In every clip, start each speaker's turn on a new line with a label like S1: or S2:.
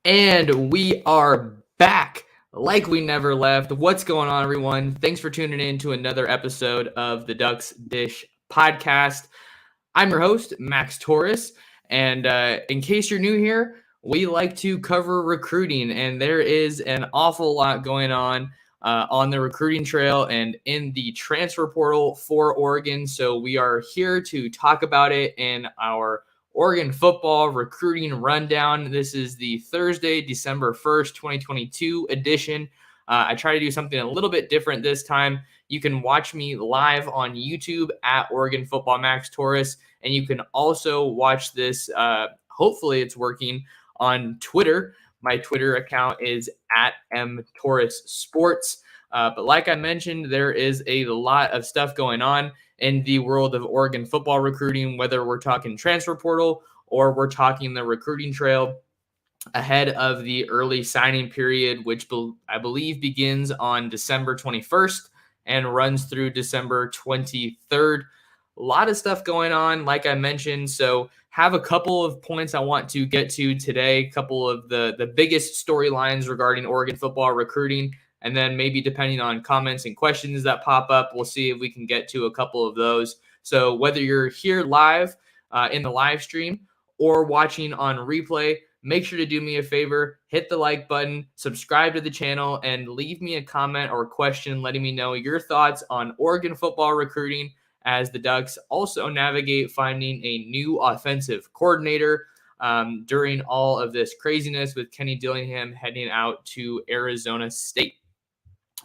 S1: And we are back like we never left. What's going on, everyone? Thanks for tuning in to another episode of the Ducks Dish podcast. I'm your host, Max Torres. And in case you're new here, we like to cover recruiting, and there is an awful lot going on the recruiting trail and in the transfer portal for Oregon. So we are here to talk about it in our Oregon football recruiting rundown. This is the Thursday, December 1st, 2022 edition. I try to do something a little bit different this time. You can watch me live on YouTube at Oregon Football Max Torres, and you can also watch this. Hopefully, it's working on Twitter. My Twitter account is at mtorresports. But like I mentioned, there is a lot of stuff going on in the world of Oregon football recruiting, whether we're talking transfer portal or we're talking the recruiting trail ahead of the early signing period, which I believe begins on December 21st and runs through December 23rd. A lot of stuff going on, like I mentioned. So have a couple of points I want to get to today, a couple of the biggest storylines regarding Oregon football recruiting. And then maybe depending on comments and questions that pop up, we'll see if we can get to a couple of those. So whether you're here live in the live stream or watching on replay, make sure to do me a favor, hit the like button, subscribe to the channel, and leave me a comment or question letting me know your thoughts on Oregon football recruiting as the Ducks also navigate finding a new offensive coordinator during all of this craziness with Kenny Dillingham heading out to Arizona State.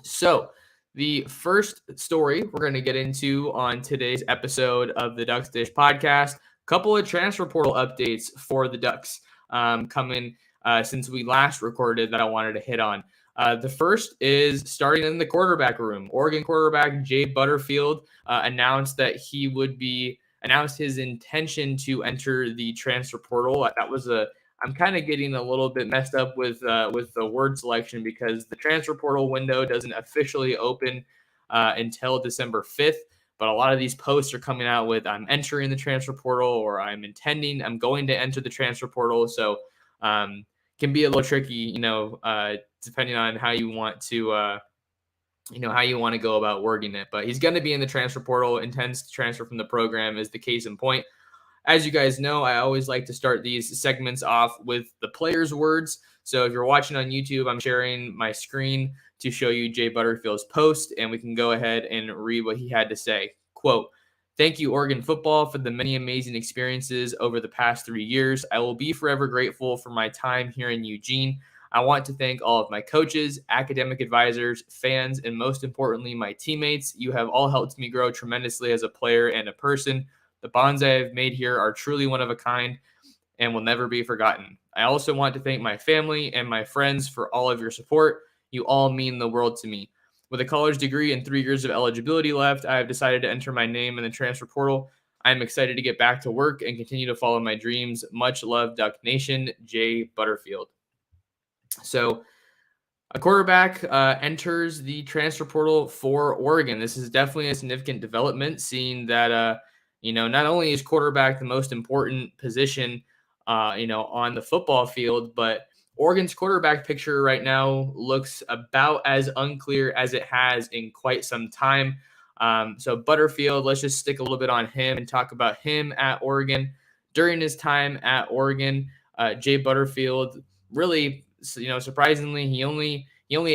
S1: So the first story we're going to get into on today's episode of the Ducks Dish podcast, a couple of transfer portal updates for the Ducks coming since we last recorded that I wanted to hit on. The first is starting in the quarterback room. Oregon quarterback Jay Butterfield announced his intention to enter the transfer portal. I'm kind of getting a little bit messed up with the word selection because the transfer portal window doesn't officially open until December 5th. But a lot of these posts are coming out with I'm entering the transfer portal or I'm going to enter the transfer portal. So can be a little tricky, depending on how you want to go about wording it. But he's going to be in the transfer portal, intends to transfer from the program is the case in point. As you guys know, I always like to start these segments off with the players' words. So if you're watching on YouTube, I'm sharing my screen to show you Jay Butterfield's post, and we can go ahead and read what he had to say. Quote, "Thank you, Oregon football, for the many amazing experiences over the past 3 years. I will be forever grateful for my time here in Eugene. I want to thank all of my coaches, academic advisors, fans, and most importantly, my teammates. You have all helped me grow tremendously as a player and a person. The bonds I have made here are truly one of a kind and will never be forgotten. I also want to thank my family and my friends for all of your support. You all mean the world to me. With a college degree and 3 years of eligibility left, I have decided to enter my name in the transfer portal. I am excited to get back to work and continue to follow my dreams. Much love, Duck Nation, Jay Butterfield." So a quarterback enters the transfer portal for Oregon. This is definitely a significant development, seeing that not only is quarterback the most important position, on the football field, but Oregon's quarterback picture right now looks about as unclear as it has in quite some time. So Butterfield, let's just stick a little bit on him and talk about him at Oregon. During his time at Oregon, Jay Butterfield really, surprisingly, he only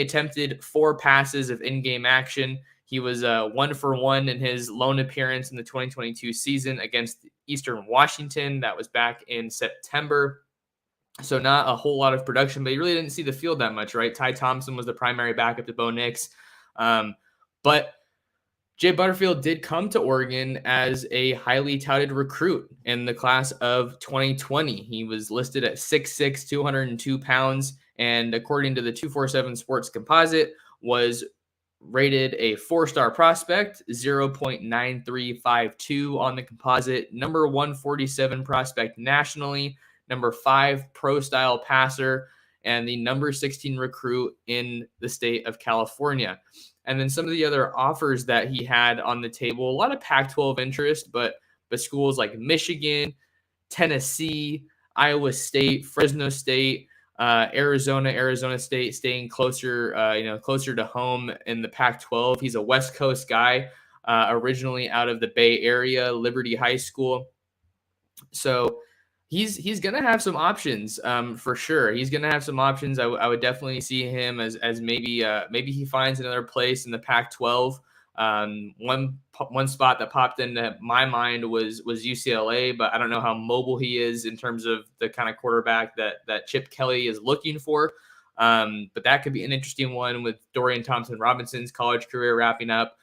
S1: attempted 4 passes of in-game action. He was 1-for-1 in his lone appearance in the 2022 season against Eastern Washington. That was back in September. So not a whole lot of production, but he really didn't see the field that much, right? Ty Thompson was the primary backup to Bo Nix. But Jay Butterfield did come to Oregon as a highly touted recruit in the class of 2020. He was listed at 6'6", 202 pounds, and according to the 247 Sports Composite, was rated a 4-star prospect, 0.9352 on the composite, number 147 prospect nationally, number 5 pro-style passer, and the number 16 recruit in the state of California. And then some of the other offers that he had on the table, a lot of Pac-12 interest, but schools like Michigan, Tennessee, Iowa State, Fresno State, Arizona State staying closer, closer to home in the Pac-12. He's a West Coast guy, originally out of the Bay Area, Liberty High School. So he's gonna have some options, for sure. He's gonna have some options. I would definitely see him as maybe he finds another place in the Pac-12. One spot that popped into my mind was UCLA, but I don't know how mobile he is in terms of the kind of quarterback that Chip Kelly is looking for. But that could be an interesting one with Dorian Thompson-Robinson's college career wrapping up.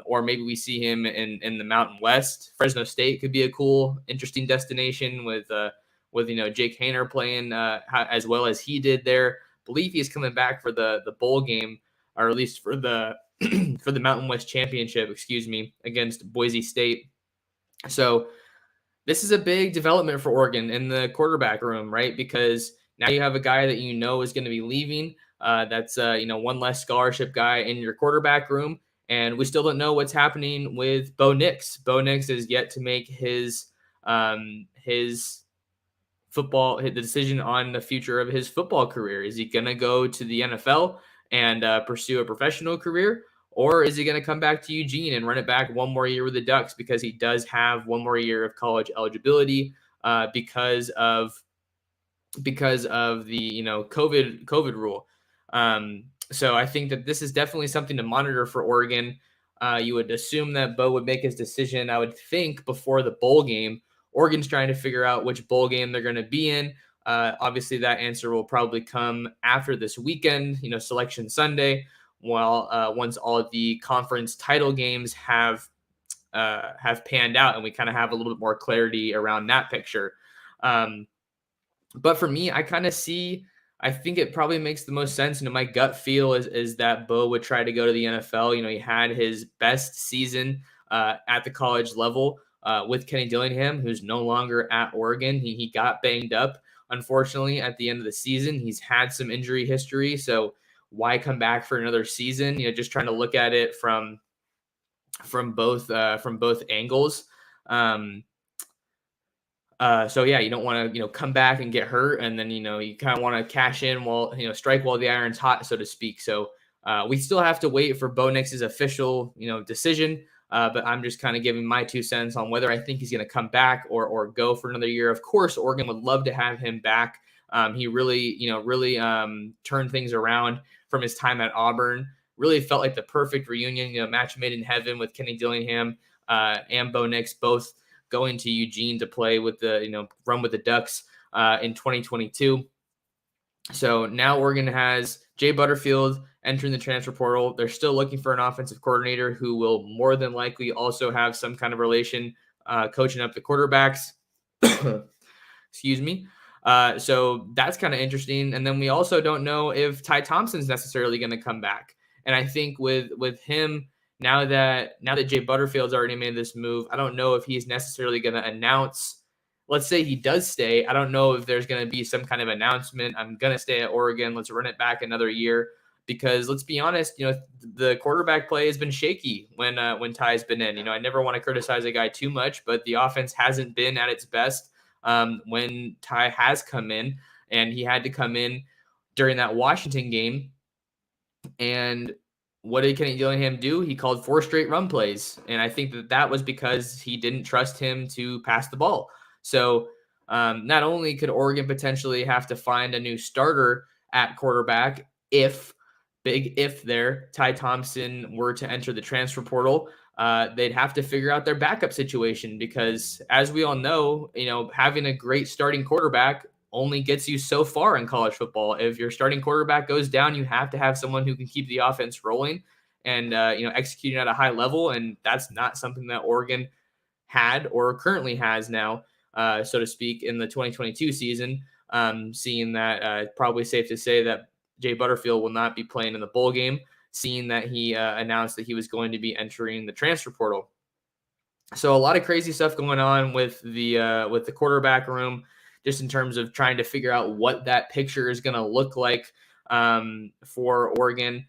S1: Or maybe we see him in the Mountain West. Fresno State could be a cool, interesting destination with Jake Haener playing as well as he did there. I believe he's coming back for the bowl game, or at least for the for the Mountain West Championship, against Boise State. So this is a big development for Oregon in the quarterback room, right? Because now you have a guy that is going to be leaving. That's one less scholarship guy in your quarterback room. And we still don't know what's happening with Bo Nix. Bo Nix is yet to make his the decision on the future of his football career. Is he going to go to the NFL and pursue a professional career? Or is he going to come back to Eugene and run it back one more year with the Ducks, because he does have one more year of college eligibility because of the COVID rule. So I think that this is definitely something to monitor for Oregon. You would assume that Bo would make his decision, I would think, before the bowl game. Oregon's trying to figure out which bowl game they're going to be in. Obviously, that answer will probably come after this weekend, Selection Sunday, once all of the conference title games have panned out and we kind of have a little bit more clarity around that picture. But for me, I think it probably makes the most sense. My gut feel is that Bo would try to go to the NFL. He had his best season at the college level with Kenny Dillingham, who's no longer at Oregon. He got banged up, unfortunately, at the end of the season. He's had some injury history, so why come back for another season? Just trying to look at it from both angles. So yeah, you don't want to, come back and get hurt. And then, you kind of want to cash in while, strike while the iron's hot, so to speak. So we still have to wait for Bo Nix's official, decision. But I'm just kind of giving my 2 cents on whether I think he's going to come back or go for another year. Of course, Oregon would love to have him back. He really turned things around from his time at Auburn. Really felt like the perfect reunion, match made in heaven with Kenny Dillingham and Bo Nix both going to Eugene to play with run with the Ducks in 2022. So now Oregon has Jay Butterfield entering the transfer portal. They're still looking for an offensive coordinator who will more than likely also have some kind of relation coaching up the quarterbacks. Excuse me. So that's kind of interesting. And then we also don't know if Ty Thompson's necessarily going to come back. And I think with him, now that Jay Butterfield's already made this move, I don't know if he's necessarily going to announce. Let's say he does stay. I don't know if there's going to be some kind of announcement. I'm going to stay at Oregon. Let's run it back another year. Because let's be honest, the quarterback play has been shaky when Ty's been in. I never want to criticize a guy too much, but the offense hasn't been at its best when Ty has come in, and he had to come in during that Washington game. And what did Kenny Dillingham do? He called 4 straight run plays. And I think that was because he didn't trust him to pass the ball. So not only could Oregon potentially have to find a new starter at quarterback if Ty Thompson were to enter the transfer portal, they'd have to figure out their backup situation, because as we all know, having a great starting quarterback only gets you so far in college football. If your starting quarterback goes down, you have to have someone who can keep the offense rolling and executing at a high level. And that's not something that Oregon had or currently has now, so to speak, in the 2022 season. Seeing that probably safe to say that Jay Butterfield will not be playing in the bowl game, seeing that he announced that he was going to be entering the transfer portal. So a lot of crazy stuff going on with the quarterback room, just in terms of trying to figure out what that picture is going to look like for Oregon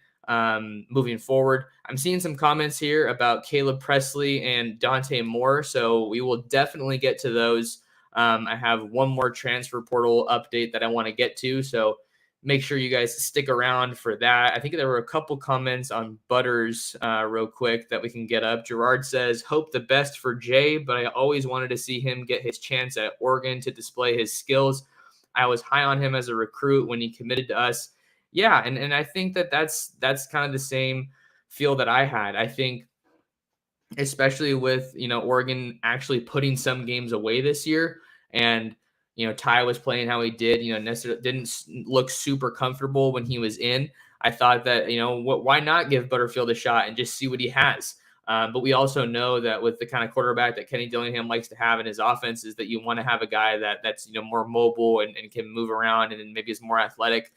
S1: moving forward. I'm seeing some comments here about Caleb Presley and Dante Moore, so we will definitely get to those I have one more transfer portal update that I want to get to, so make sure you guys stick around for that. I think there were a couple comments on Butters real quick that we can get up. Gerard says, hope the best for Jay, but I always wanted to see him get his chance at Oregon to display his skills. I was high on him as a recruit when he committed to us. Yeah, and I think that's kind of the same feel that I had. I think especially with, Oregon actually putting some games away this year, and Ty was playing how he did, necessarily didn't look super comfortable when he was in. I thought that, why not give Butterfield a shot and just see what he has? But we also know that with the kind of quarterback that Kenny Dillingham likes to have in his offense is that you want to have a guy that's more mobile and can move around and maybe is more athletic.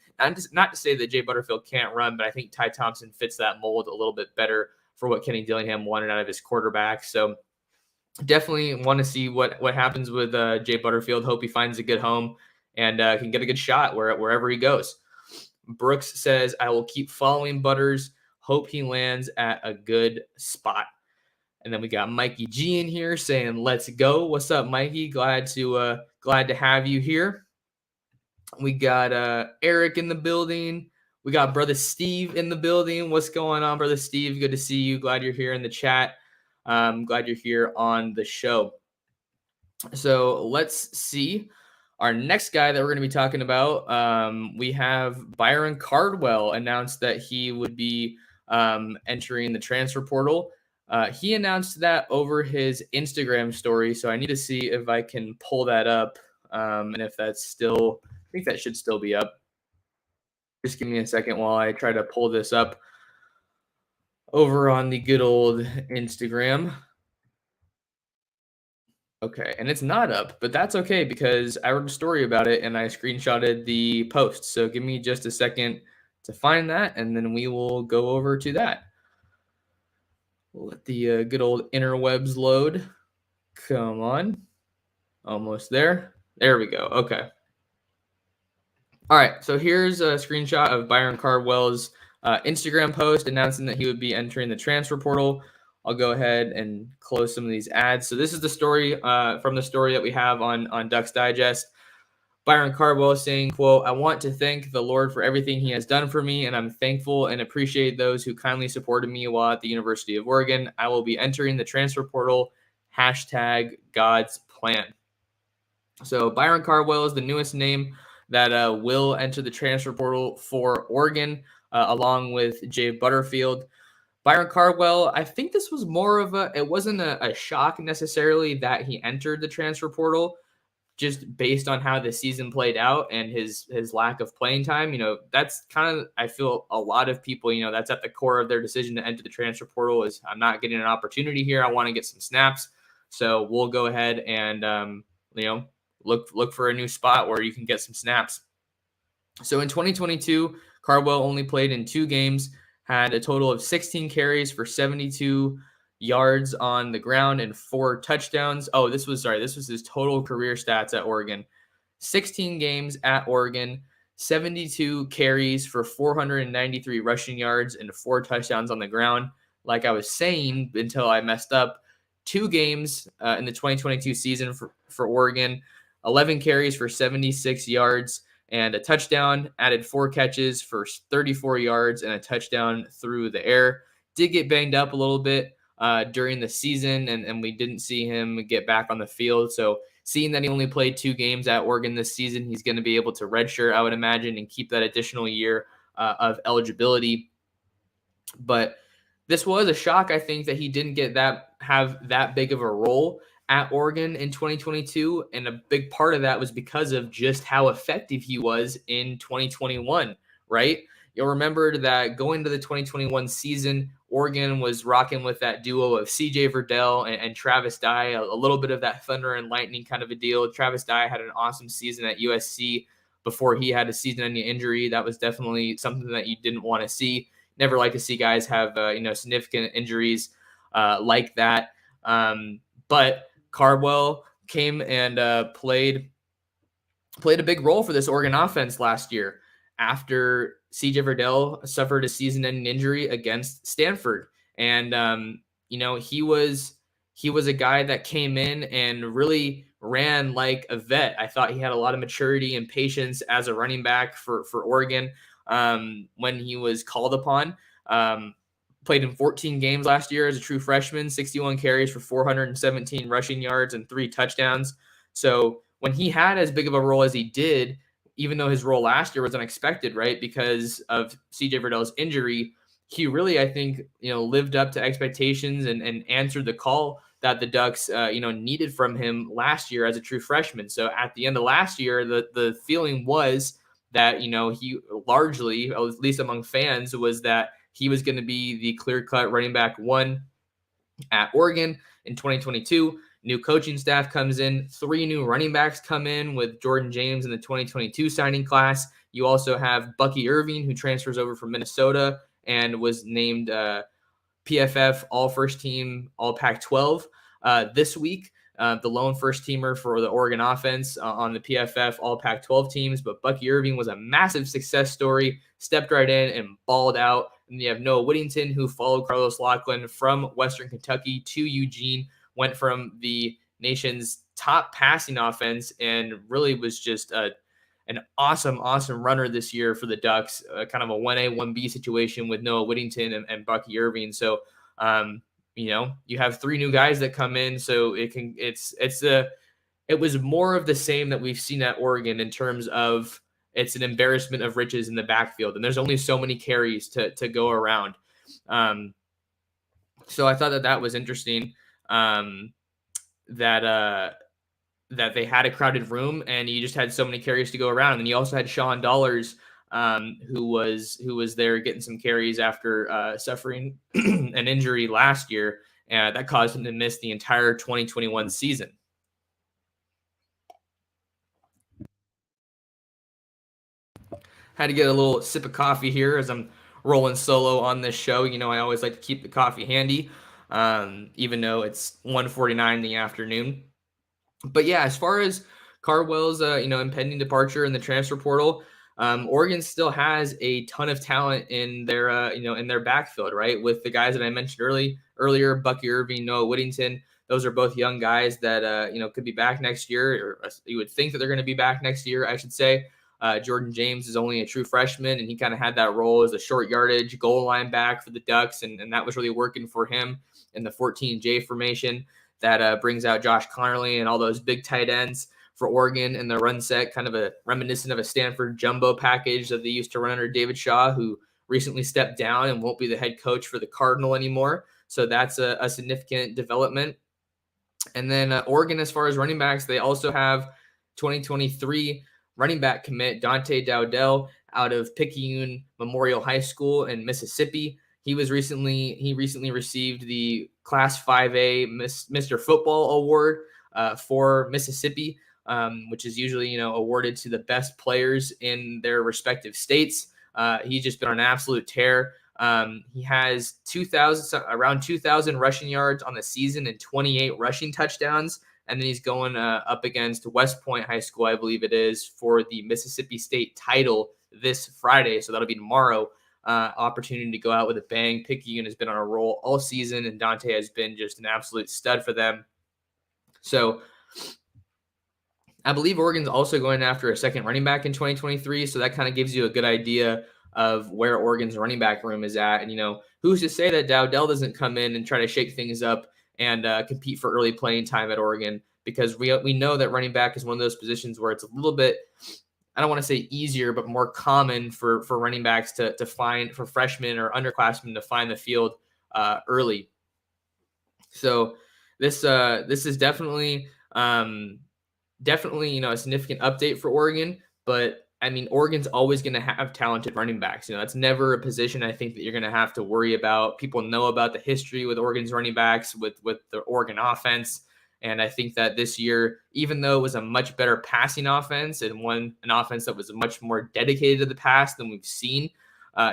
S1: Not to say that Jay Butterfield can't run, but I think Ty Thompson fits that mold a little bit better for what Kenny Dillingham wanted out of his quarterback. So definitely want to see what happens with Jay Butterfield. Hope he finds a good home and can get a good shot wherever he goes. Brooks says, I will keep following Butters. Hope he lands at a good spot. And then we got Mikey G in here saying, let's go. What's up, Mikey? Glad to have you here. We got Eric in the building. We got Brother Steve in the building. What's going on, Brother Steve? Good to see you. Glad you're here in the chat. Glad you're here on the show. So let's see. Our next guy that we're going to be talking about, we have Byron Cardwell announced that he would be entering the transfer portal. He announced that over his Instagram story, so I need to see if I can pull that up, and if that's still, I think that should still be up. Just give me a second while I try to pull this up over on the good old Instagram. Okay, and it's not up, but that's okay because I wrote a story about it and I screenshotted the post. So give me just a second to find that, and then we will go over to that. We'll let the good old interwebs load. Come on. Almost there. There we go. Okay. All right, so here's a screenshot of Byron Cardwell's Instagram post announcing that he would be entering the transfer portal. I'll go ahead and close some of these ads. So this is the story from the story that we have on Ducks Digest. Byron Cardwell saying, quote, I want to thank the Lord for everything he has done for me, and I'm thankful and appreciate those who kindly supported me while at the University of Oregon. I will be entering the transfer portal, #God's plan. So Byron Cardwell is the newest name that will enter the transfer portal for Oregon, along with Jay Butterfield. Byron Cardwell, I think this was more of it wasn't a shock necessarily that he entered the transfer portal, just based on how the season played out and his lack of playing time. That's kind of, I feel a lot of people, that's at the core of their decision to enter the transfer portal is I'm not getting an opportunity here. I want to get some snaps. So we'll go ahead and, look for a new spot where you can get some snaps. So in 2022, Cardwell only played in 2 games, had a total of 16 carries for 72 yards on the ground and 4 touchdowns. Oh, this was his total career stats at Oregon. 16 games at Oregon, 72 carries for 493 rushing yards and 4 touchdowns on the ground. Like I was saying until I messed up, 2 games in the 2022 season for Oregon, 11 carries for 76 yards and a touchdown, added 4 catches for 34 yards and a touchdown through the air. Did get banged up a little bit during the season, and we didn't see him get back on the field. So seeing that he only played 2 games at Oregon this season, he's going to be able to redshirt, I would imagine, and keep that additional year of eligibility. But this was a shock, I think, that he didn't have that big of a role at Oregon in 2022, and a big part of that was because of just how effective he was in 2021, right? You'll remember that going to the 2021 season, Oregon was rocking with that duo of CJ Verdell and Travis Dye, a little bit of that thunder and lightning kind of a deal. Travis Dye had an awesome season at USC before he had a season-ending injury. That was definitely something that you didn't want to see. Never like to see guys have significant injuries like that. But Cardwell came and played a big role for this Oregon offense last year after CJ Verdell suffered a season-ending injury against Stanford. And, he he was a guy that came in and really ran like a vet. I thought he had a lot of maturity and patience as a running back for Oregon when he was called upon. Played in 14 games last year as a true freshman, 61 carries for 417 rushing yards and 3 touchdowns. So when he had as big of a role as he did, even though his role last year was unexpected, right, because of CJ Verdell's injury, he really, I think, lived up to expectations and answered the call that the Ducks, needed from him last year as a true freshman. So at the end of last year, the feeling was that, he largely, at least among fans, was that he was going to be the clear-cut running back 1 at Oregon in 2022. New coaching staff comes in. 3 new running backs come in with Jordan James in the 2022 signing class. You also have Bucky Irving, who transfers over from Minnesota and was named PFF All-First Team, All-Pac-12 this week. The lone first-teamer for the Oregon offense on the PFF All-Pac-12 teams. But Bucky Irving was a massive success story, stepped right in and balled out. And you have Noah Whittington, who followed Carlos Lachlan from Western Kentucky to Eugene, went from the nation's top passing offense and really was just an awesome runner this year for the Ducks, kind of a 1A, 1B situation with Noah Whittington and Bucky Irving. So, you have 3 new guys that come in, so it was more of the same that we've seen at Oregon in terms of it's an embarrassment of riches in the backfield, and there's only so many carries to go around. So I thought that was interesting, that they had a crowded room and you just had so many carries to go around. And you also had Sean Dollars, who was there getting some carries after suffering an injury last year, and that caused him to miss the entire 2021 season. Had to get a little sip of coffee here as I'm rolling solo on this show. I always like to keep the coffee handy, even though it's 1:49 in the afternoon. But yeah, as far as Cardwell's impending departure in the transfer portal, Oregon still has a ton of talent in their in their backfield, right? With the guys that I mentioned earlier, Bucky Irving, Noah Whittington. Those are both young guys that could be back next year, or you would think that they're going to be back next year, I should say. Jordan James is only a true freshman, and he kind of had that role as a short yardage goal line back for the Ducks, and that was really working for him in the 14J formation. That brings out Josh Connerly and all those big tight ends for Oregon in the run set, kind of a reminiscent of a Stanford jumbo package that they used to run under David Shaw, who recently stepped down and won't be the head coach for the Cardinal anymore. So that's a significant development. And then Oregon, as far as running backs, they also have 2023 running back commit Dante Dowdell out of Picayune Memorial High School in Mississippi. He recently received the Class 5A Mr. Football Award for Mississippi, which is usually awarded to the best players in their respective states. He's just been on an absolute tear. He has around 2,000 rushing yards on the season and 28 rushing touchdowns. And then he's going up against West Point High School, I believe it is, for the Mississippi State title this Friday. So that'll be tomorrow. Opportunity to go out with a bang. Picayune has been on a roll all season, and Dante has been just an absolute stud for them. So I believe Oregon's also going after a second running back in 2023. So that kind of gives you a good idea of where Oregon's running back room is at. And, who's to say that Dowdell doesn't come in and try to shake things up and compete for early playing time at Oregon, because we know that running back is one of those positions where it's a little bit, I don't want to say easier, but more common for running backs to find, for freshmen or underclassmen to find the field early. So this is definitely a significant update for Oregon. But I mean, Oregon's always going to have talented running backs. That's never a position I think that you're going to have to worry about. People know about the history with Oregon's running backs, with the Oregon offense. And I think that this year, even though it was a much better passing offense and an offense that was much more dedicated to the pass than we've seen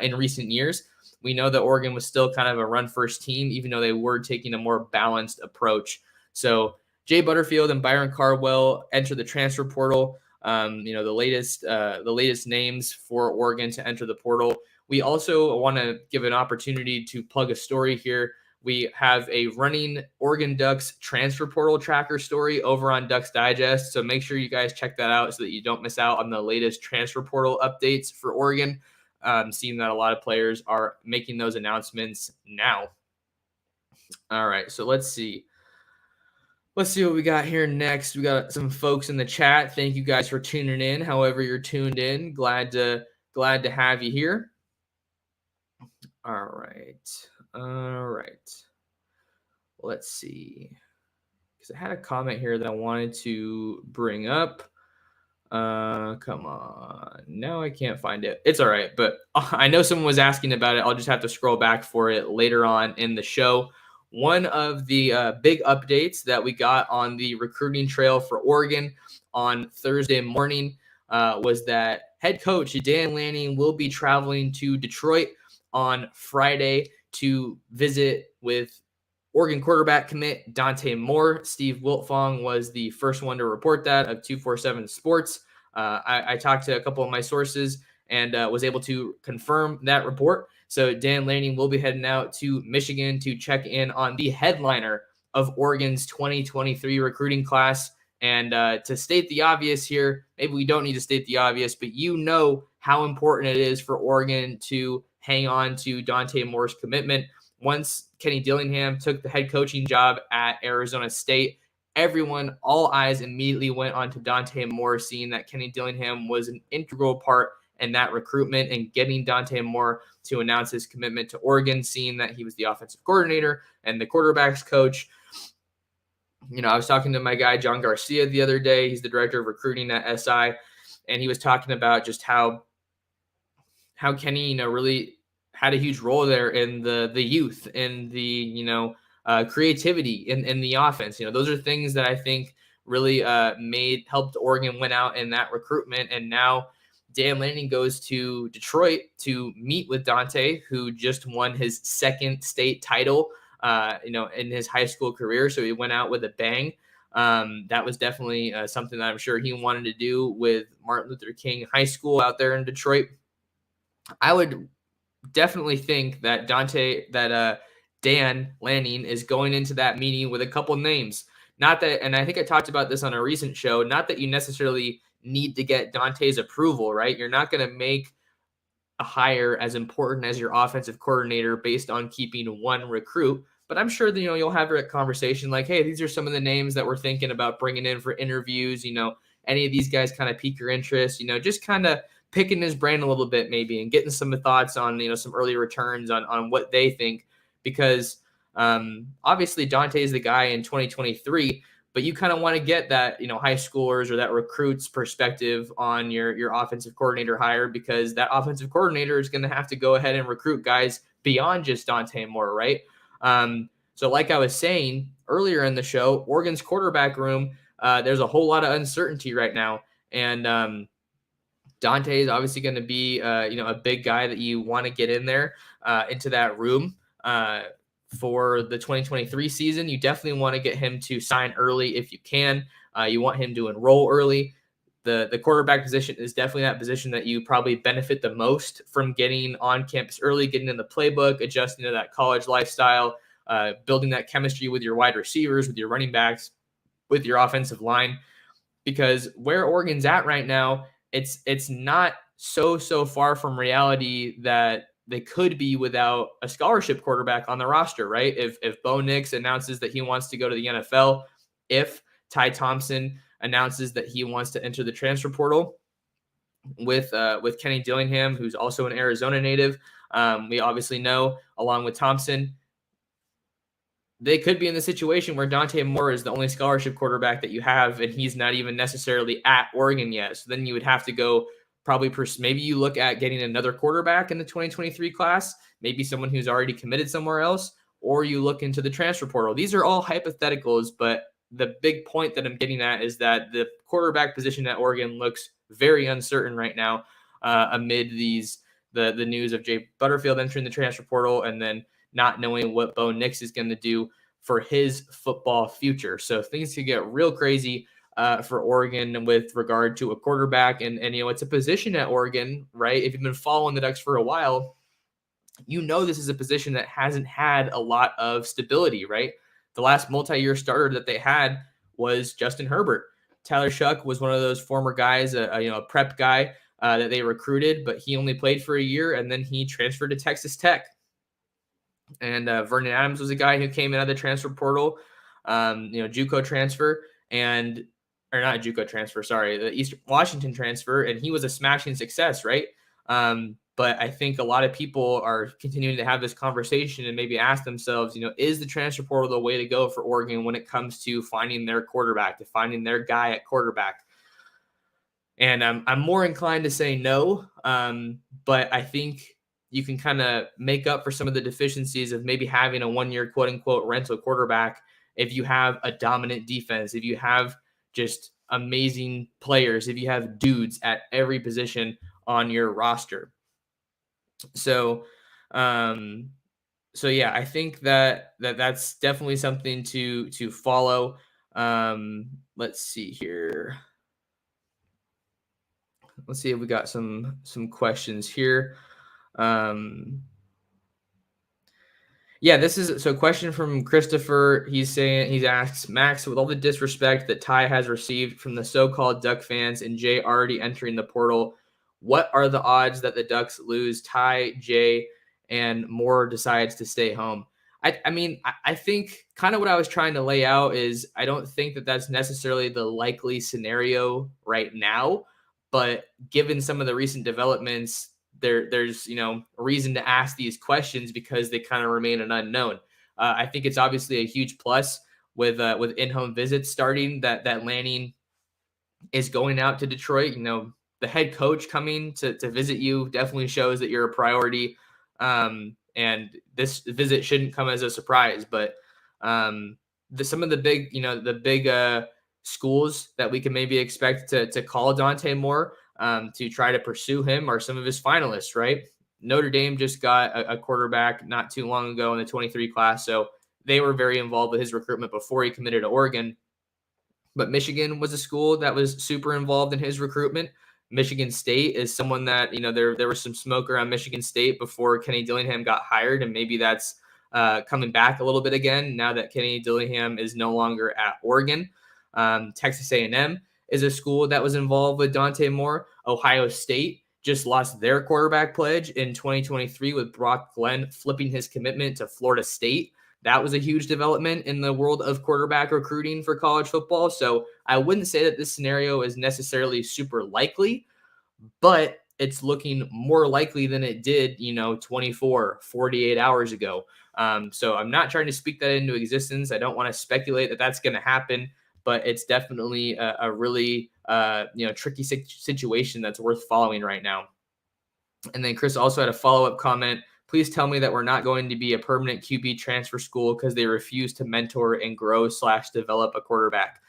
S1: in recent years, we know that Oregon was still kind of a run-first team, even though they were taking a more balanced approach. So Jay Butterfield and Byron Cardwell enter the transfer portal. The latest names for Oregon to enter the portal. We also want to give an opportunity to plug a story here. We have a running Oregon Ducks transfer portal tracker story over on Ducks Digest. So make sure you guys check that out so that you don't miss out on the latest transfer portal updates for Oregon. Seeing that a lot of players are making those announcements now. All right, so let's see. Let's see what we got here next. We got some folks in the chat. Thank you guys for tuning in. However you're tuned in, glad to have you here. All right. Let's see. Because I had a comment here that I wanted to bring up. Come on. No, I can't find it. It's all right, but I know someone was asking about it. I'll just have to scroll back for it later on in the show. One of the big updates that we got on the recruiting trail for Oregon on Thursday morning was that head coach Dan Lanning will be traveling to Detroit on Friday to visit with Oregon quarterback commit Dante Moore. Steve Wiltfong was the first one to report that of 247 Sports. I talked to a couple of my sources and was able to confirm that report. So Dan Lanning will be heading out to Michigan to check in on the headliner of Oregon's 2023 recruiting class. And to state the obvious here, maybe we don't need to state the obvious, but you know how important it is for Oregon to hang on to Dante Moore's commitment. Once Kenny Dillingham took the head coaching job at Arizona State, everyone, all eyes immediately went on to Dante Moore, seeing that Kenny Dillingham was an integral part in that recruitment and getting Dante Moore to announce his commitment to Oregon, seeing that he was the offensive coordinator and the quarterback's coach. You know, I was talking to my guy, John Garcia, the other day. He's the director of recruiting at SI, and he was talking about just how Kenny, really had a huge role there in the youth and the, creativity in the offense. Those are things that I think really helped Oregon win out in that recruitment. And now Dan Lanning goes to Detroit to meet with Dante, who just won his second state title, in his high school career. So he went out with a bang. That was definitely something that I'm sure he wanted to do with Martin Luther King High School out there in Detroit. I would definitely think that Dan Lanning is going into that meeting with a couple names. Not that, and I think I talked about this on a recent show, not that you necessarily need to get Dante's approval, right? You're not going to make a hire as important as your offensive coordinator based on keeping one recruit. But I'm sure that, you'll have a conversation like, hey, these are some of the names that we're thinking about bringing in for interviews. Any of these guys kind of pique your interest, just kind of picking his brain a little bit maybe and getting some thoughts on, some early returns on what they think, because obviously Dante is the guy in 2023, but you kind of want to get that, high schoolers or that recruit's perspective on your offensive coordinator hire, because that offensive coordinator is going to have to go ahead and recruit guys beyond just Dante Moore, right? So like I was saying earlier in the show, Oregon's quarterback room, there's a whole lot of uncertainty right now. And Dante is obviously going to be, a big guy that you want to get in there into that room for the 2023 season. You definitely want to get him to sign early if you can. You want him to enroll early. The quarterback position is definitely that position that you probably benefit the most from getting on campus early, getting in the playbook, adjusting to that college lifestyle, building that chemistry with your wide receivers, with your running backs, with your offensive line. Because where Oregon's at right now, it's not so far from reality that they could be without a scholarship quarterback on the roster, right? If Bo Nix announces that he wants to go to the NFL, if Ty Thompson announces that he wants to enter the transfer portal with Kenny Dillingham, who's also an Arizona native, we obviously know, along with Thompson, they could be in the situation where Dante Moore is the only scholarship quarterback that you have, and he's not even necessarily at Oregon yet. So then you would have to go maybe you look at getting another quarterback in the 2023 class, maybe someone who's already committed somewhere else, or you look into the transfer portal. These are all hypotheticals, but the big point that I'm getting at is that the quarterback position at Oregon looks very uncertain right now amid the news of Jay Butterfield entering the transfer portal and then not knowing what Bo Nix is going to do for his football future. So things could get real crazy for Oregon with regard to a quarterback. And it's a position at Oregon, right? If you've been following the Ducks for a while, This is a position that hasn't had a lot of stability, right? The last multi-year starter that they had was Justin Herbert. Tyler Shuck was one of those former guys, a prep guy that they recruited, but he only played for a year, and then he transferred to Texas Tech. And Vernon Adams was a guy who came in out of the transfer portal, JUCO transfer, or not JUCO transfer, sorry, the Eastern Washington transfer, and he was a smashing success, right? But I think a lot of people are continuing to have this conversation and maybe ask themselves, is the transfer portal the way to go for Oregon when it comes to finding their quarterback, to finding their guy at quarterback? And I'm more inclined to say no, but I think you can kind of make up for some of the deficiencies of maybe having a one-year quote-unquote rental quarterback if you have a dominant defense, if you have just amazing players, if you have dudes at every position on your roster. So, yeah, I think that's definitely something to follow. Let's see here. Let's see if we got some questions here. This is a question from Christopher. He asks, Max, with all the disrespect that Ty has received from the so-called Duck fans and Jay already entering the portal, what are the odds that the Ducks lose Ty, Jay, and Moore decides to stay home? I think kind of what I was trying to lay out is I don't think that that's necessarily the likely scenario right now, but given some of the recent developments, there's a reason to ask these questions because they kind of remain an unknown. I think it's obviously a huge plus with in-home visits starting that Lanning is going out to Detroit. The head coach coming to visit you definitely shows that you're a priority. And this visit shouldn't come as a surprise, but some of the big schools that we can maybe expect to call Dante Moore to try to pursue him are some of his finalists, right? Notre Dame just got a quarterback not too long ago in the 23 class, so they were very involved with his recruitment before he committed to Oregon. But Michigan was a school that was super involved in his recruitment. Michigan State is someone that, there was some smoke around Michigan State before Kenny Dillingham got hired, and maybe that's coming back a little bit again now that Kenny Dillingham is no longer at Oregon. Texas A&M is a school that was involved with Dante Moore. Ohio State just lost their quarterback pledge in 2023 with Brock Glenn flipping his commitment to Florida State. That was a huge development in the world of quarterback recruiting for college football. So I wouldn't say that this scenario is necessarily super likely, but it's looking more likely than it did, 24, 48 hours ago. So I'm not trying to speak that into existence. I don't want to speculate that that's going to happen, but it's definitely a really, tricky situation that's worth following right now. And then Chris also had a follow-up comment. Please tell me that we're not going to be a permanent QB transfer school because they refuse to mentor and grow/develop a quarterback.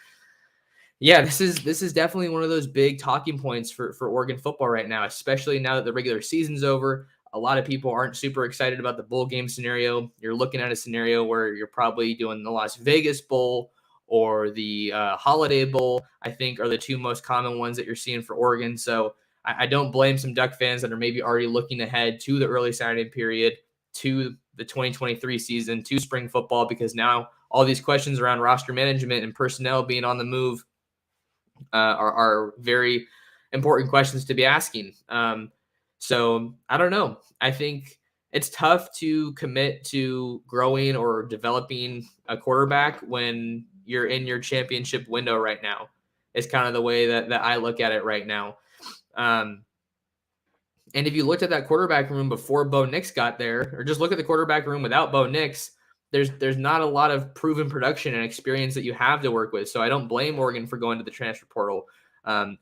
S1: Yeah, this is definitely one of those big talking points for Oregon football right now, especially now that the regular season's over. A lot of people aren't super excited about the bowl game scenario. You're looking at a scenario where you're probably doing the Las Vegas Bowl or the Holiday Bowl, I think, are the two most common ones that you're seeing for Oregon. So I don't blame some Duck fans that are maybe already looking ahead to the early signing period, to the 2023 season, to spring football, because now all these questions around roster management and personnel being on the move are very important questions to be asking. So I don't know. I think it's tough to commit to growing or developing a quarterback when you're in your championship window right now. It's kind of the way that I look at it right now. And if you looked at that quarterback room before Bo Nix got there, or just look at the quarterback room without Bo Nix, there's not a lot of proven production and experience that you have to work with. So I don't blame Oregon for going to the transfer portal.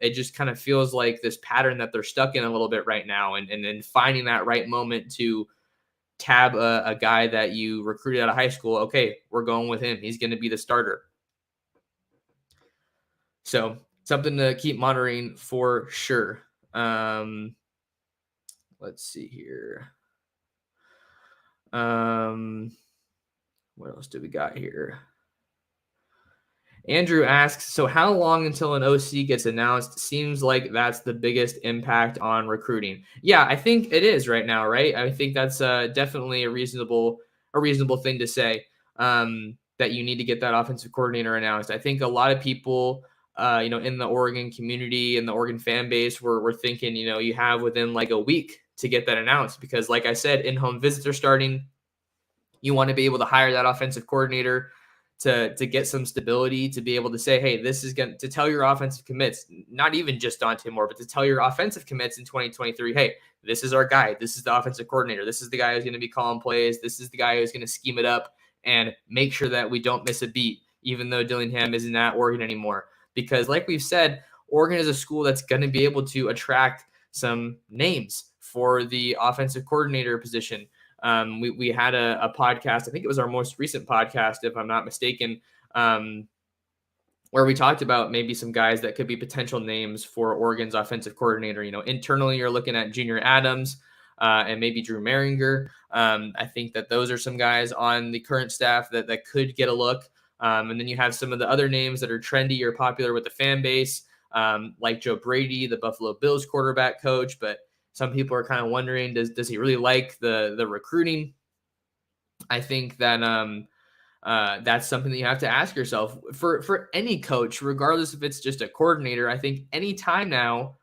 S1: It just kind of feels like this pattern that they're stuck in a little bit right now, and then finding that right moment to tab a guy that you recruited out of high school. Okay, we're going with him. He's going to be the starter. So something to keep monitoring for sure. Let's see here. What else do we got here? Andrew asks, so how long until an OC gets announced? Seems like that's the biggest impact on recruiting. Yeah, I think it is right now, right? I think that's definitely a reasonable thing to say, that you need to get that offensive coordinator announced. I think a lot of people, in the Oregon community and the Oregon fan base were thinking, you have within like a week to get that announced because, like I said, in-home visits are starting. You want to be able to hire that offensive coordinator to get some stability, to be able to say, hey, this is going to tell your offensive commits, not even just Dante Moore, but to tell your offensive commits in 2023, hey, this is our guy. This is the offensive coordinator. This is the guy who's going to be calling plays. This is the guy who's going to scheme it up and make sure that we don't miss a beat, even though Dillingham isn't at Oregon anymore. Because like we've said, Oregon is a school that's going to be able to attract some names for the offensive coordinator position. We had a podcast, I think it was our most recent podcast, if I'm not mistaken, where we talked about maybe some guys that could be potential names for Oregon's offensive coordinator. Internally, you're looking at Junior Adams and maybe Drew Maringer. I think that those are some guys on the current staff that could get a look. And then you have some of the other names that are trendy or popular with the fan base, like Joe Brady, the Buffalo Bills quarterback coach, but some people are kind of wondering, does he really like the recruiting? I think that that's something that you have to ask yourself for any coach, regardless if it's just a coordinator. I think any time now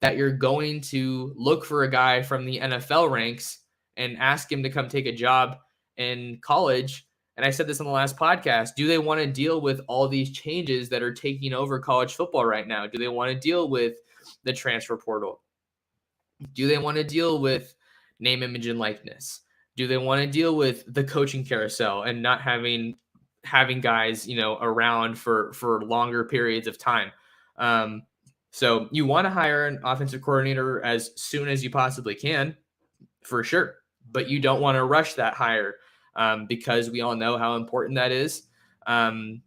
S1: that you're going to look for a guy from the NFL ranks and ask him to come take a job in college, and I said this on the last podcast, do they want to deal with all these changes that are taking over college football right now? Do they want to deal with the transfer portal? Do they want to deal with name, image, and likeness? Do they want to deal with the coaching carousel and not having guys, around for longer periods of time? So you want to hire an offensive coordinator as soon as you possibly can, for sure. But you don't want to rush that hire because we all know how important that is. And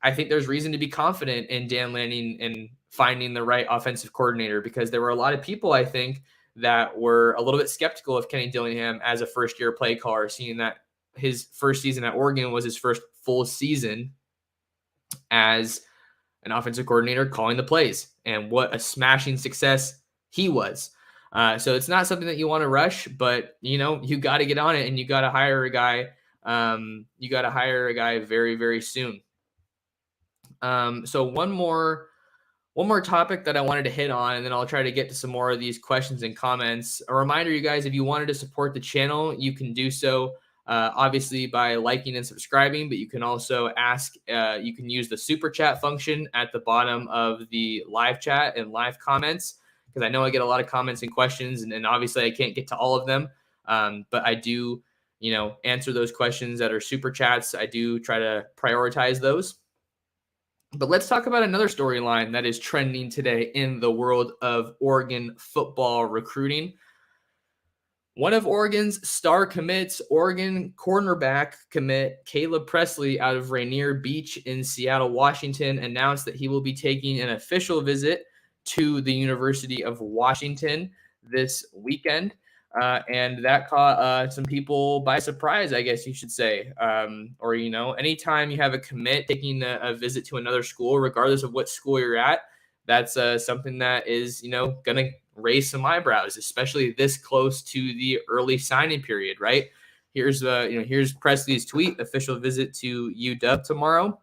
S1: I think there's reason to be confident in Dan Lanning and finding the right offensive coordinator, because there were a lot of people, I think, that were a little bit skeptical of Kenny Dillingham as a first-year play caller, seeing that his first season at Oregon was his first full season as an offensive coordinator calling the plays, and what a smashing success he was. So it's not something that you want to rush, but you got to get on it and you got to hire a guy. You got to hire a guy very, very soon. So one more topic that I wanted to hit on, and then I'll try to get to some more of these questions and comments. A reminder, you guys, if you wanted to support the channel, you can do so obviously by liking and subscribing, but you can also you can use the super chat function at the bottom of the live chat and live comments, because I know I get a lot of comments and questions, and obviously I can't get to all of them, but I do, answer those questions that are super chats. I do try to prioritize those. But let's talk about another storyline that is trending today in the world of Oregon football recruiting. One of Oregon's star commits, Oregon cornerback commit Caleb Presley out of Rainier Beach in Seattle, Washington, announced that he will be taking an official visit to the University of Washington this weekend. And that caught some people by surprise, I guess you should say. Or, anytime you have a commit taking a visit to another school, regardless of what school you're at, that's something that is, going to raise some eyebrows, especially this close to the early signing period, right? Here's Presley's tweet, official visit to UW tomorrow.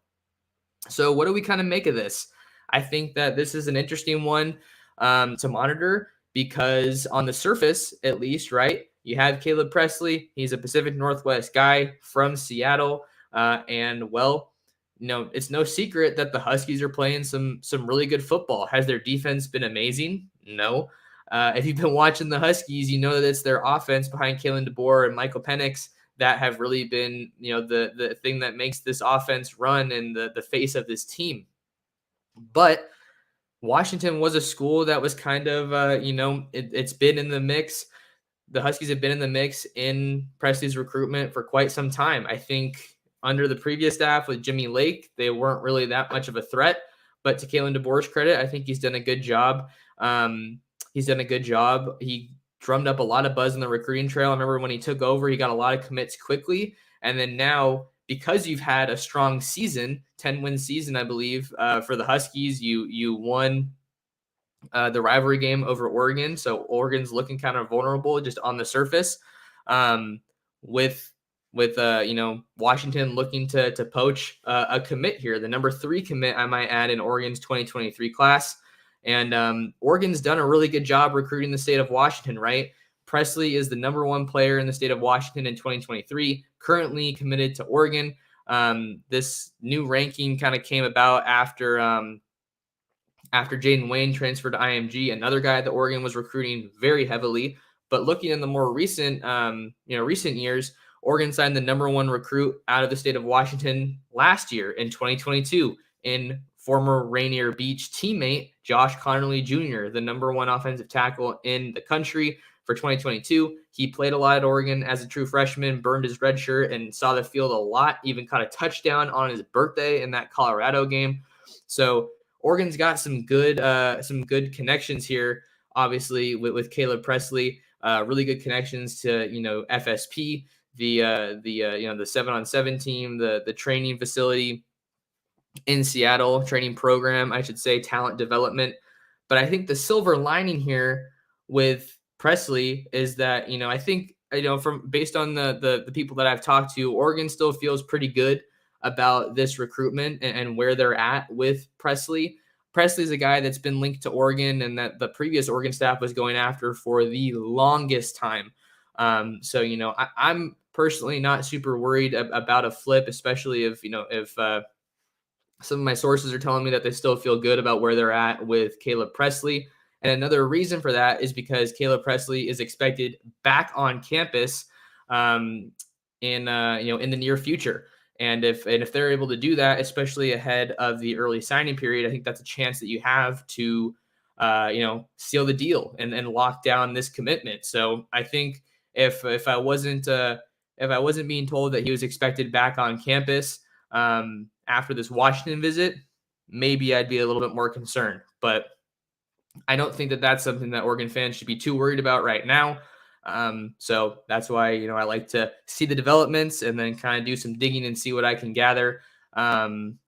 S1: So what do we kind of make of this? I think that this is an interesting one to monitor, because on the surface, at least, right, you have Caleb Presley. He's a Pacific Northwest guy from Seattle. And it's no secret that the Huskies are playing some really good football. Has their defense been amazing? No. If you've been watching the Huskies, you know that it's their offense behind Kalen DeBoer and Michael Penix that have really been, the thing that makes this offense run and the face of this team. But Washington was a school that was kind of, it's been in the mix. The Huskies have been in the mix in Presley's recruitment for quite some time. I think under the previous staff with Jimmy Lake, they weren't really that much of a threat. But to Kalen DeBoer's credit, I think he's done a good job. He drummed up a lot of buzz in the recruiting trail. I remember when he took over, he got a lot of commits quickly. And then now because you've had a strong season, 10-win season, I believe, for the Huskies. You won the rivalry game over Oregon, so Oregon's looking kind of vulnerable just on the surface. With Washington looking to poach a commit here, the number 3 commit, I might add, in Oregon's 2023 class. And Oregon's done a really good job recruiting the state of Washington, right? Presley is the number 1 player in the state of Washington in 2023, currently committed to Oregon. This new ranking kind of came about after Jaden Wayne transferred to IMG, another guy that Oregon was recruiting very heavily. But looking in the more recent years, Oregon signed the number 1 recruit out of the state of Washington last year in 2022 in former Rainier Beach teammate Josh Connerly Jr., the number 1 offensive tackle in the country for 2022. He played a lot at Oregon as a true freshman, burned his red shirt, and saw the field a lot, even caught a touchdown on his birthday in that Colorado game. So Oregon's got some good connections here, obviously, with Caleb Presley. Really good connections to FSP, the 7-on-7 team, the training facility in Seattle, training program, I should say, talent development. But I think the silver lining here with Presley is that I think based on the people that I've talked to, Oregon still feels pretty good about this recruitment and where they're at with Presley. Presley's a guy that's been linked to Oregon and that the previous Oregon staff was going after for the longest time. So I'm personally not super worried about a flip, especially if some of my sources are telling me that they still feel good about where they're at with Caleb Presley. And another reason for that is because Caleb Presley is expected back on campus in the near future. And if they're able to do that, especially ahead of the early signing period, I think that's a chance that you have to, seal the deal and lock down this commitment. So I think if I wasn't being told that he was expected back on campus after this Washington visit, maybe I'd be a little bit more concerned. But I don't think that that's something that Oregon fans should be too worried about right now. So that's why, I like to see the developments and then kind of do some digging and see what I can gather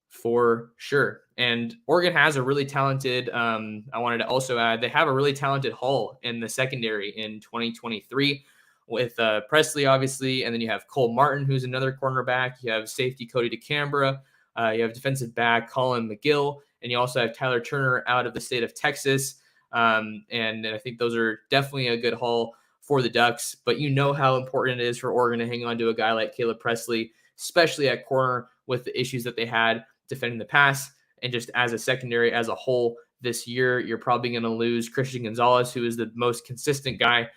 S1: for sure. And Oregon has a really talented, I wanted to also add, they have a really talented haul in the secondary in 2023 with Presley, obviously. And then you have Cole Martin, who's another cornerback. You have safety Cody DeCambra. You have defensive back Colin McGill. And you also have Tyler Turner out of the state of Texas. And I think those are definitely a good haul for the Ducks, but how important it is for Oregon to hang on to a guy like Caleb Presley, especially at corner with the issues that they had defending the pass. And just as a secondary as a whole this year, you're probably going to lose Christian Gonzalez, who is the most consistent guy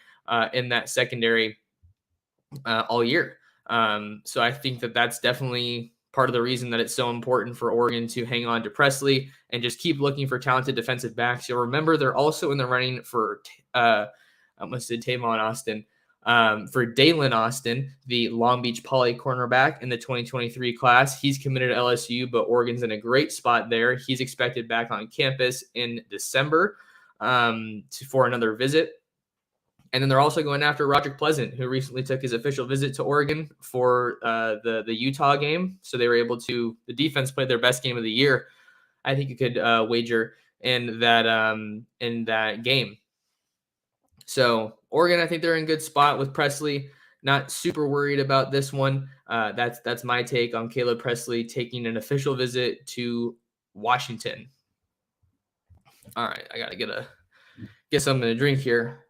S1: in that secondary all year. So I think that that's definitely part of the reason that it's so important for Oregon to hang on to Presley and just keep looking for talented defensive backs. You'll remember they're also in the running for I almost said Tavon Austin, for Dalen Austin, the Long Beach Poly cornerback in the 2023 class. He's committed to LSU, but Oregon's in a great spot there. He's expected back on campus in December for another visit. And then they're also going after Roderick Pleasant, who recently took his official visit to Oregon for the Utah game. So they were able to, the defense played their best game of the year. I think you could wager in that game. So Oregon, I think they're in a good spot with Presley. Not super worried about this one. That's my take on Caleb Presley taking an official visit to Washington. All right, I gotta get something to drink here.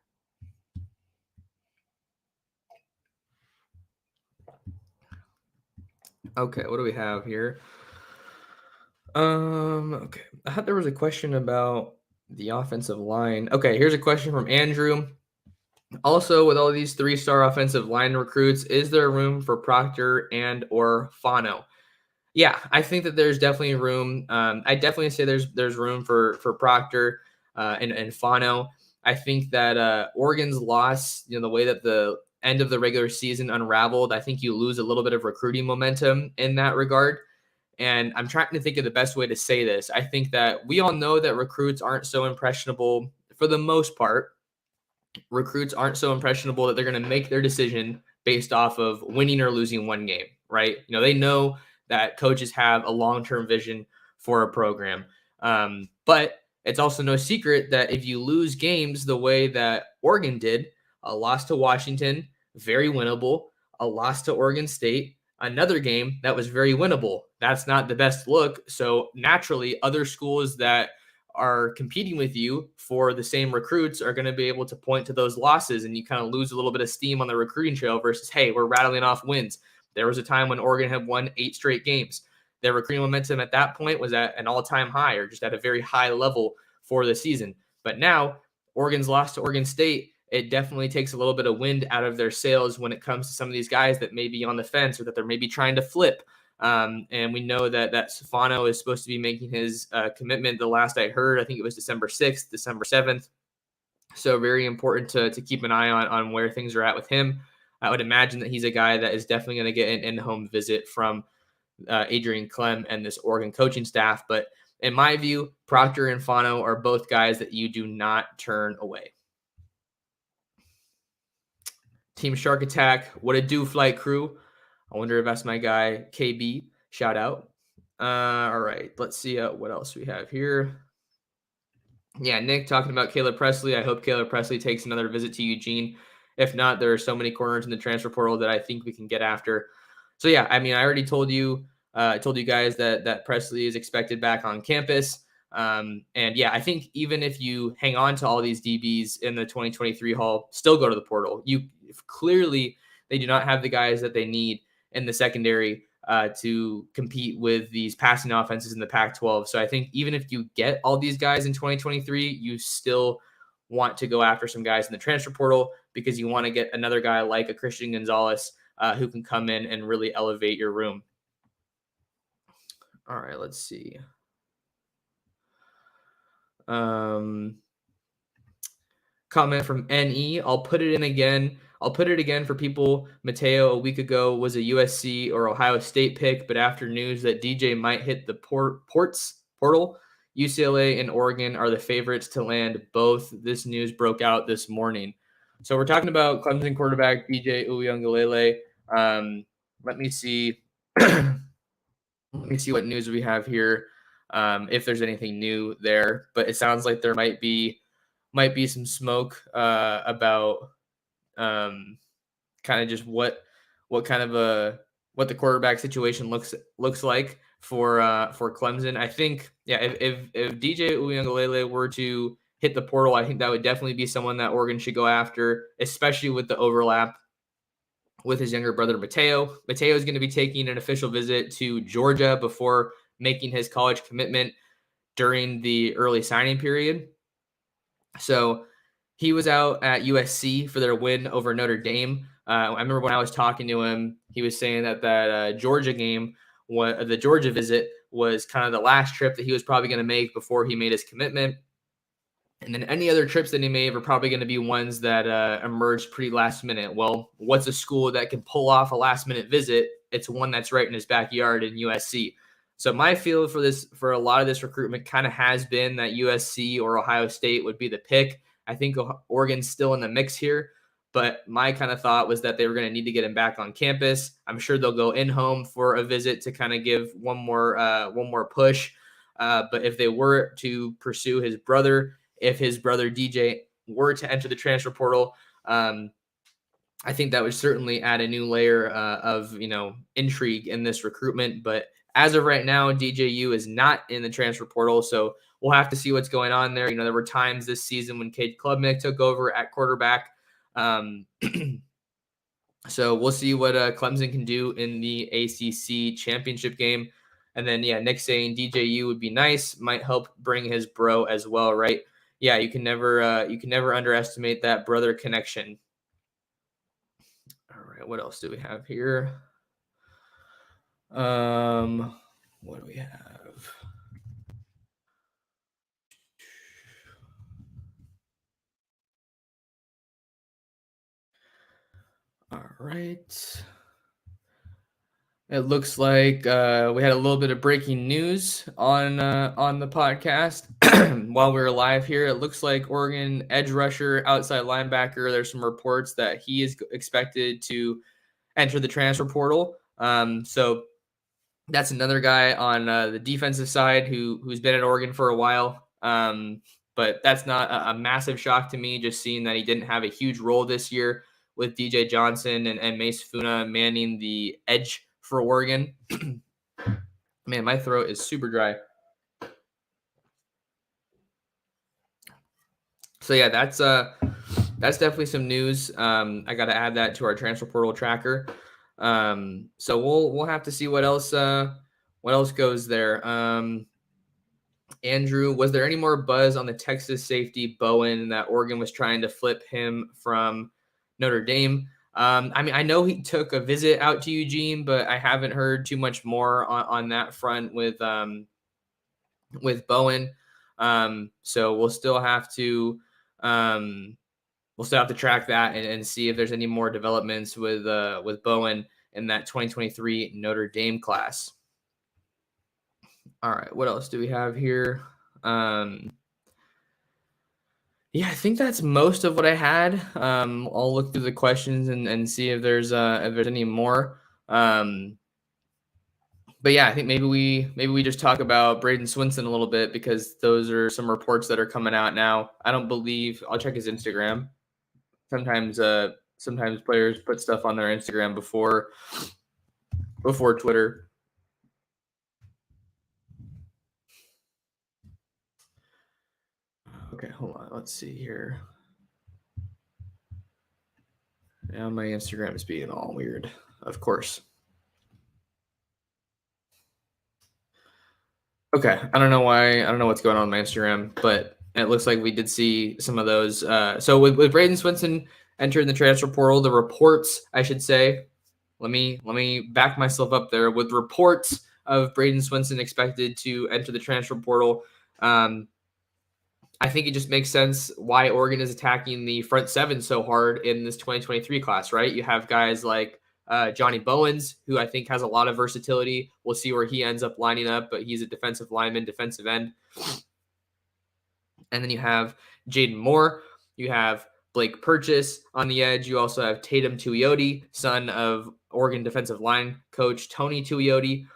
S1: Okay, what do we have here? Okay, I thought there was a question about the offensive line. Okay, here's a question from Andrew. Also, with all these 3-star offensive line recruits, is there room for Proctor and or Fano? Yeah, I think that there's definitely room. I definitely say there's room for Proctor and Fano. I think that Oregon's loss, the way that the end of the regular season unraveled, I think you lose a little bit of recruiting momentum in that regard. And I'm trying to think of the best way to say this. I think that we all know that recruits aren't so impressionable for the most part. Recruits aren't so impressionable that they're going to make their decision based off of winning or losing one game, right? They know that coaches have a long-term vision for a program. But it's also no secret that if you lose games the way that Oregon did, a loss to Washington, very winnable, a loss to Oregon State, another game that was very winnable. That's not the best look. So naturally, other schools that are competing with you for the same recruits are going to be able to point to those losses, and you kind of lose a little bit of steam on the recruiting trail versus, hey, we're rattling off wins. There was a time when Oregon had won 8 straight games. Their recruiting momentum at that point was at an all-time high, or just at a very high level for the season. But now Oregon's lost to Oregon State. It definitely takes a little bit of wind out of their sails when it comes to some of these guys that may be on the fence or that they're maybe trying to flip. And we know that Stefano is supposed to be making his commitment. The last I heard, I think it was December 6th, December 7th. So very important to keep an eye on where things are at with him. I would imagine that he's a guy that is definitely going to get an in-home visit from Adrian Clem and this Oregon coaching staff. But in my view, Proctor and Fano are both guys that you do not turn away. Team Shark Attack, what a do, flight crew. I wonder if that's my guy, KB. Shout out. All right, let's see what else we have here. Yeah, Nick talking about Caleb Presley. I hope Caleb Presley takes another visit to Eugene. If not, there are so many corners in the transfer portal that I think we can get after. So yeah, I mean, I already told you guys that Presley is expected back on campus. And yeah, I think even if you hang on to all these DBs in the 2023 haul, still go to the portal. Clearly they do not have the guys that they need in the secondary to compete with these passing offenses in the Pac-12. So I think even if you get all these guys in 2023, you still want to go after some guys in the transfer portal because you want to get another guy like a Christian Gonzalez who can come in and really elevate your room. All right, let's see. Comment from NE. I'll put it again for people. Mateo a week ago was a USC or Ohio State pick, but after news that DJ might hit the portal, UCLA and Oregon are the favorites to land both. This news broke out this morning. So we're talking about Clemson quarterback DJ Uiagalelei. Let me see. Let me see what news we have here. If there's anything new there, but it sounds like there might be some smoke about kind of just what the quarterback situation looks like for Clemson. I think if DJ Uiagalelei were to hit the portal, I think that would definitely be someone that Oregon should go after, especially with the overlap with his younger brother Mateo. Mateo is going to be taking an official visit to Georgia before making his college commitment during the early signing period. So he was out at USC for their win over Notre Dame. I remember when I was talking to him, he was saying that Georgia game, the Georgia visit, was kind of the last trip that he was probably going to make before he made his commitment. And then any other trips that he made are probably going to be ones that emerged pretty last minute. Well, what's a school that can pull off a last minute visit? It's one that's right in his backyard in USC. So my feel for a lot of this recruitment kind of has been that USC or Ohio State would be the pick. I think Oregon's still in the mix here, but my kind of thought was that they were going to need to get him back on campus. I'm sure they'll go in home for a visit to kind of give one more push. But if they were to pursue his brother, if his brother DJ were to enter the transfer portal, I think that would certainly add a new layer of intrigue in this recruitment. But as of right now, DJU is not in the transfer portal, so we'll have to see what's going on there. There were times this season when Cade Klubnik took over at quarterback. So we'll see what Clemson can do in the ACC championship game. And then, Nick saying DJU would be nice, might help bring his bro as well, right? Yeah, you can never underestimate that brother connection. All right, what else do we have here? What do we have? All right. It looks like we had a little bit of breaking news on the podcast while we were live here. It looks like Oregon edge rusher, outside linebacker. There's some reports that he is expected to enter the transfer portal. So that's another guy on the defensive side who's been at Oregon for a while. But that's not a massive shock to me, just seeing that he didn't have a huge role this year with DJ Johnson and Mace Funa manning the edge for Oregon. Man, my throat is super dry. So yeah, that's definitely some news. I got to add that to our transfer portal tracker. So we'll have to see what else goes there. Andrew, was there any more buzz on the Texas safety Bowen that Oregon was trying to flip him from Notre Dame? I mean, I know he took a visit out to Eugene, but I haven't heard too much more on that front with Bowen. So we'll still have to track that and see if there's any more developments with Bowen in that 2023 Notre Dame class. All right, what else do we have here? Yeah, I think that's most of what I had. I'll look through the questions and see if there's any more. But yeah, I think maybe we just talk about Braden Swinson a little bit, because those are some reports that are coming out now. I don't believe, I'll check his Instagram. Sometimes players put stuff on their Instagram before Twitter. Okay, hold on. Let's see here. Now my Instagram is being all weird, of course. Okay, I don't know what's going on with my Instagram, but it looks like we did see some of those. So with Braden Swinson entering the transfer portal, the reports, I should say, let me back myself up there. With reports of Braden Swinson expected to enter the transfer portal, I think it just makes sense why Oregon is attacking the front seven so hard in this 2023 class, right? You have guys like Johnny Bowens, who I think has a lot of versatility. We'll see where he ends up lining up, but he's a defensive lineman, defensive end. And then you have Jaden Moore. You have Blake Purchase on the edge. You also have Tatum Tuioti, son of Oregon defensive line coach Tony Tuioti.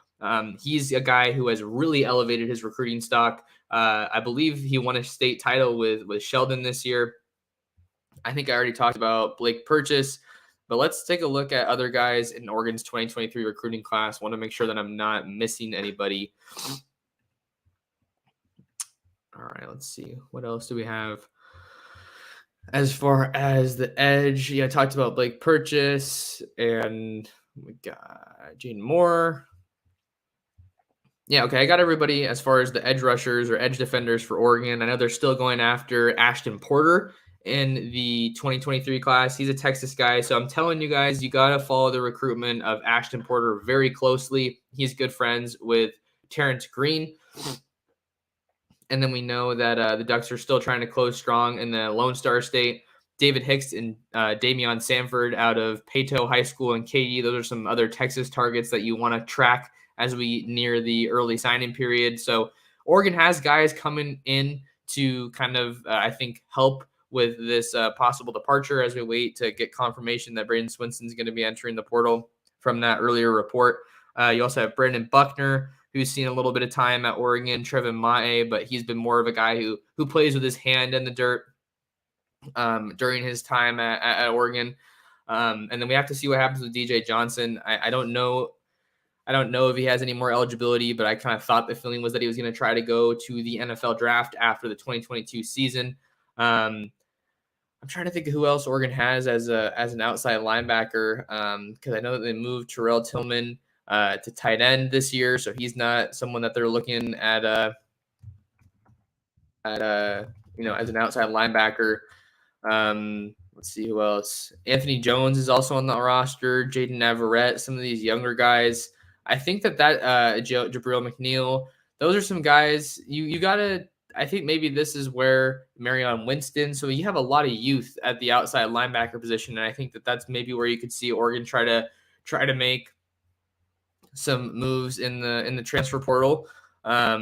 S1: He's a guy who has really elevated his recruiting stock. I believe he won a state title with Sheldon this year. I think I already talked about Blake Purchase, but let's take a look at other guys in Oregon's 2023 recruiting class. I want to make sure that I'm not missing anybody. All right, let's see. What else do we have? As far as the edge, yeah, I talked about Blake Purchase, and we got Jaden Moore. Yeah, okay, I got everybody as far as the edge rushers or edge defenders for Oregon. I know they're still going after Ashton Porter in the 2023 class. He's a Texas guy, so I'm telling you guys, you got to follow the recruitment of Ashton Porter very closely. He's good friends with Terrence Green. And then we know that the Ducks are still trying to close strong in the Lone Star State. David Hicks and Damian Sanford out of Pato High School and Katy. Those are some other Texas targets that you want to track as we near the early signing period. So Oregon has guys coming in to kind of, I think, help with this possible departure as we wait to get confirmation that Braden Swinson is going to be entering the portal from that earlier report. You also have Brandon Buckner, who's seen a little bit of time at Oregon, Trevin Mae, but he's been more of a guy who plays with his hand in the dirt during his time at Oregon. And then we have to see what happens with DJ Johnson. I don't know if he has any more eligibility, but I kind of thought the feeling was that he was going to try to go to the NFL draft after the 2022 season. I'm trying to think of who else Oregon has as an outside linebacker, because I know that they moved Terrell Tillman to tight end this year, so he's not someone that they're looking at as an outside linebacker. Let's see who else. Anthony Jones is also on the roster. Jaden Navarrete, some of these younger guys. I think that Jabril McNeil, those are some guys you gotta. I think maybe this is where Marion Winston. So you have a lot of youth at the outside linebacker position, and I think that that's maybe where you could see Oregon try to make some moves in the transfer portal. But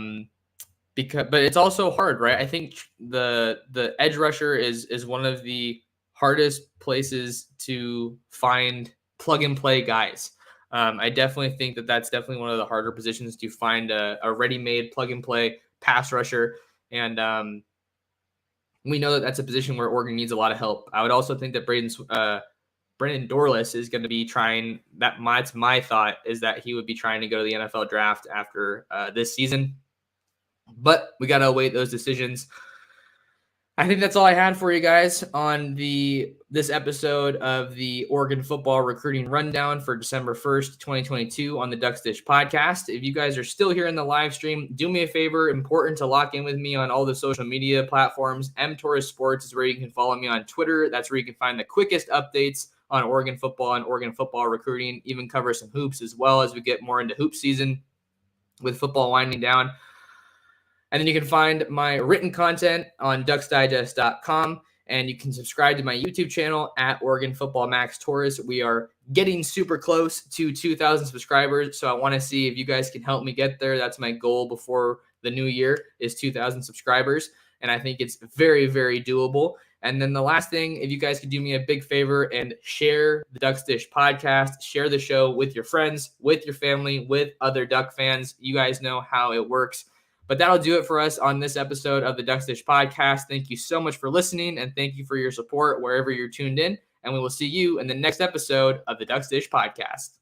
S1: it's also hard, right? I think the edge rusher is one of the hardest places to find plug and play guys. I definitely think that that's definitely one of the harder positions to find a ready-made plug-and-play pass rusher. And we know that that's a position where Oregon needs a lot of help. I would also think that Brendan Dorless is going to be trying that. That's my thought, is that he would be trying to go to the NFL draft after this season. But we got to await those decisions. I think that's all I had for you guys on this episode of the Oregon football recruiting rundown for December 1st, 2022 on the Ducks Dish podcast. If you guys are still here in the live stream, do me a favor, important to lock in with me on all the social media platforms. Torres Sports is where you can follow me on Twitter. That's where you can find the quickest updates on Oregon football and Oregon football recruiting, even cover some hoops as well as we get more into hoop season with football winding down. And then you can find my written content on ducksdigest.com, and you can subscribe to my YouTube channel at Oregon Football Max Torres. We are getting super close to 2,000 subscribers, so I want to see if you guys can help me get there. That's my goal before the new year, is 2,000 subscribers, and I think it's very, very doable. And then the last thing, if you guys could do me a big favor and share the Ducks Dish podcast, share the show with your friends, with your family, with other Duck fans. You guys know how it works. But that'll do it for us on this episode of the Ducks Dish podcast. Thank you so much for listening, and thank you for your support wherever you're tuned in. And we will see you in the next episode of the Ducks Dish podcast.